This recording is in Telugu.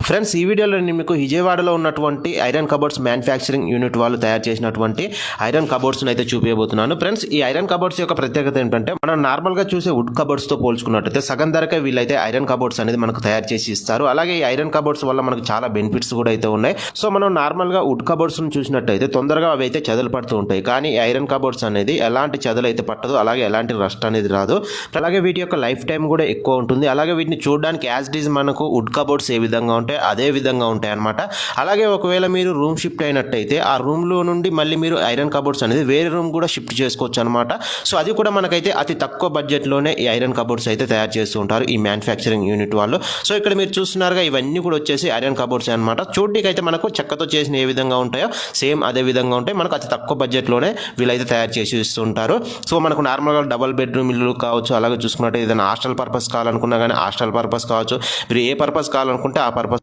ఫ్రెండ్స్, ఈ వీడియోలో నేను మీకు విజయవాడలో ఉన్నటువంటి ఐరన్ కబోర్డ్స్ మ్యానుఫ్యాక్చరింగ్ యూనిట్ వాళ్ళు తయారు చేసినటువంటి ఐరన్ కబోర్డ్స్ని అయితే చూపించబోతున్నాను. ఫ్రెండ్స్, ఈ ఐరన్ కబోర్డ్స్ యొక్క ప్రత్యేకత ఏంటంటే మనం నార్మల్గా చూసే వుడ్ కబోర్డ్స్తో పోల్చుకున్నట్టయితే సగం ధరకే వీళ్ళైతే ఐరన్ కబోర్డ్స్ అనేది మనకు తయారు చేసి ఇస్తారు. అలాగే ఈ ఐరన్ కబోర్డ్స్ వల్ల మనకు చాలా బెనిఫిట్స్ కూడా అయితే ఉన్నాయి. సో మనం నార్మల్గా వుడ్ కబోర్డ్స్ని చూసినట్టయితే తొందరగా అవి అయితే చెదలు పడుతూ ఉంటాయి. కానీ ఈ ఐరన్ కబోర్డ్స్ అనేది ఎలాంటి చెదలు అయితే పట్టదు, అలాగే ఎలాంటి రస్ట్ అనేది రాదు. అలాగే వీటి యొక్క లైఫ్ టైం కూడా ఎక్కువ ఉంటుంది. అలాగే వీటిని చూడడానికి యాజ్ ఇట్ ఈజ్ మనకు వుడ్ కబోర్డ్స్ ఏ విధంగా ఉంటాయి అదే విధంగా ఉంటాయి అన్నమాట. అలాగే ఒకవేళ మీరు రూమ్ షిఫ్ట్ అయినట్టయితే ఆ రూమ్లో నుండి మళ్ళీ మీరు ఐరన్ కబోర్డ్స్ అనేది వేరే రూమ్ కూడా షిఫ్ట్ చేసుకోవచ్చు అనమాట. సో అది కూడా మనకైతే అతి తక్కువ బడ్జెట్లోనే ఈ ఐరన్ కబోర్డ్స్ అయితే తయారు చేస్తూ ఉంటారు ఈ మ్యానుఫ్యాక్చరింగ్ యూనిట్ వాళ్ళు. సో ఇక్కడ మీరు చూస్తున్నారుగా, ఇవన్నీ కూడా వచ్చేసి ఐరన్ కబోర్డ్స్ అనమాట. చూడడానికి అయితే మనకు చెక్కతో చేసిన ఏ విధంగా ఉంటాయో సేమ్ అదే విధంగా ఉంటాయి. మనకు అతి తక్కువ బడ్జెట్లోనే వీళ్ళైతే తయారు చేసి ఇస్తుంటారు. సో మనకు నార్మల్గా డబుల్ బెడ్రూమ్ ఇల్లు కావచ్చు, అలాగే చూసుకున్నట్టు ఏదైనా హాస్టల్ పర్పస్ కావాలనుకున్నా కానీ హాస్టల్ పర్పస్ కావచ్చు, మీరు ఏ పర్పస్ కావాలనుకుంటే ఆ పర్పస్